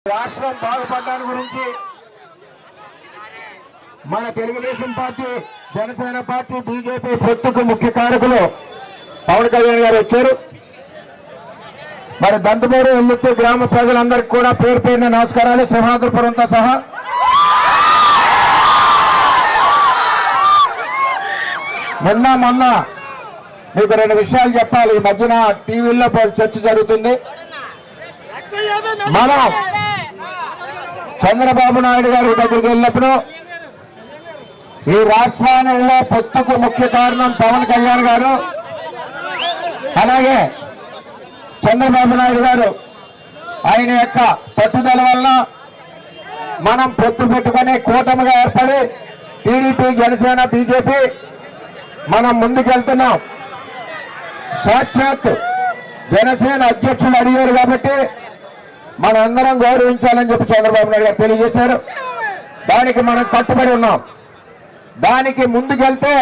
రాష్ట్రం బాగుపడడానికి గురించి మన Telugu Desam party, Janasena party, BJP పొత్తుకు ముఖ్య కారకులు పవన్ కళ్యాణ్ గారు వచ్చారు. మరి దంతమూరు ఎల్లుత్తి గ్రామ ప్రజలందరికీ కూడా పేరు పేరున నమస్కారాలు, సింహాద్రిపురంతో సహా. మొన్న మీకు రెండు విషయాలు చెప్పాలి. ఈ మధ్యన టీవీల్లో చర్చ జరుగుతుంది. మనం చంద్రబాబు నాయుడు గారి దగ్గరికి వెళ్ళినప్పుడు ఈ రాష్ట్రాలలో పొత్తుకు ముఖ్య కారణం పవన్ కళ్యాణ్ గారు, అలాగే చంద్రబాబు నాయుడు గారు. ఆయన యొక్క పట్టుదల వల్ల మనం పొత్తు పెట్టుకుని కూటమిగా ఏర్పడి టీడీపీ, జనసేన, బీజేపీ మనం ముందుకెళ్తున్నాం. సాక్షాత్ జనసేన అధ్యక్షులు అడిగారు కాబట్టి మనందరం గౌరవించాలని చెప్పి చంద్రబాబు నాయుడు గారు తెలియజేశారు. దానికి మనం కట్టుబడి ఉన్నాం. దానికి ముందుకెళ్తే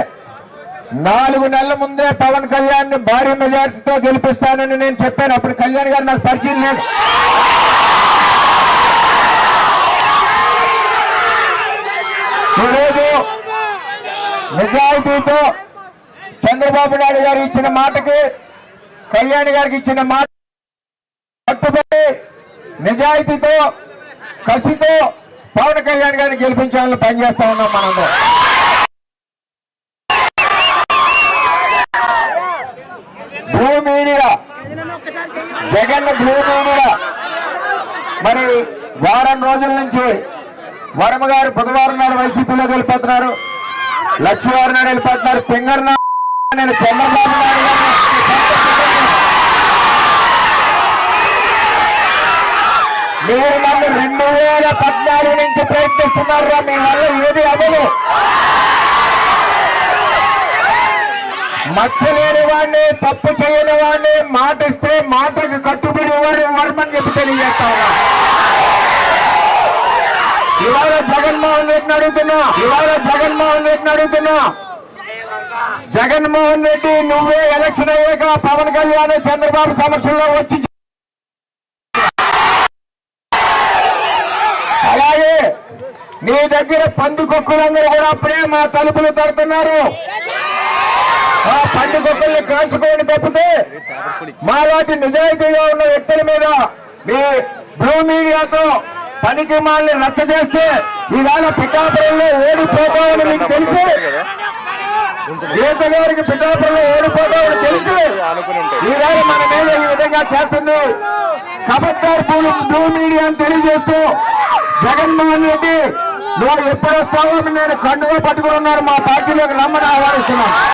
4 నెలల ముందే పవన్ కళ్యాణ్ ని భారీ మెజార్టీతో గెలిపిస్తానని నేను చెప్పాను. అప్పుడు కళ్యాణ్ గారు నాకు పరిచయం లేదు. ఈరోజు నిజాయితీతో చంద్రబాబు నాయుడు గారు ఇచ్చిన మాటకి, కళ్యాణ్ గారికి ఇచ్చిన మాట కట్టుబడి నిజాయితీతో, కసితో పవన్ కళ్యాణ్ గారిని గెలిపించాలని పనిచేస్తా ఉన్నాం. మనందరం భూమిడిగా జగన్ భూమిడిగా మరి వారం రోజుల నుంచి వర్మ గారు బుధవారం నాడు వైసీపీలోకి వెళ్ళిపోతున్నారు, లక్ష్మీవారం నాడు వెళ్ళిపోతున్నారు, పింగర్ నేను చంద్రబాబు నాయుడు గారు మీరు నన్ను 2014 నుంచి ప్రయత్నిస్తున్నారా, మీ వల్ల ఏది అవ్వదు. మచ్చలేని వాడిని, తప్పు చేయని వాడిని, మాట ఇస్తే మాటకు కట్టుబడి వాడు వర్మని చెప్పి తెలియజేస్తా ఉన్నా. ఇవాళ జగన్మోహన్ రెడ్డిని అడుగుతున్నా, జగన్మోహన్ రెడ్డి నువ్వే ఎలక్షన్ అయ్యాక పవన్ కళ్యాణ్ చంద్రబాబు సమక్షంలో వచ్చి, అలాగే నీ దగ్గర పందికొక్కులందరూ కూడా అప్పుడే మా తలుపులు తడుతున్నారు. ఆ పందికొక్కుల్ని కాసుకోండి తప్పితే మాలాంటి నిజాయితీగా ఉన్న వ్యక్తుల మీద మీ బ్లూ మీడియాతో పనికి మాల్ని రచ్చ చేస్తే ఈవేళ పిఠాపురంలో ఓడిపోతామని మీకు తెలిసి, గీత గారికి పిఠాపురంలో ఓడిపోతామని తెలిసి ఈవేళ మన మీద ఈ విధంగా చేస్తుంది. కబడ్దార్ బ్లూ మీడియా అని తెలియజేస్తూ, జగన్మోహన్ రెడ్డి నువ్వు ఎప్పుడు వస్తావో నేను కండుగా పట్టుకుని ఉన్నారు, మా పార్టీలోకి రమ్మని ఆహ్వానిస్తున్నాను.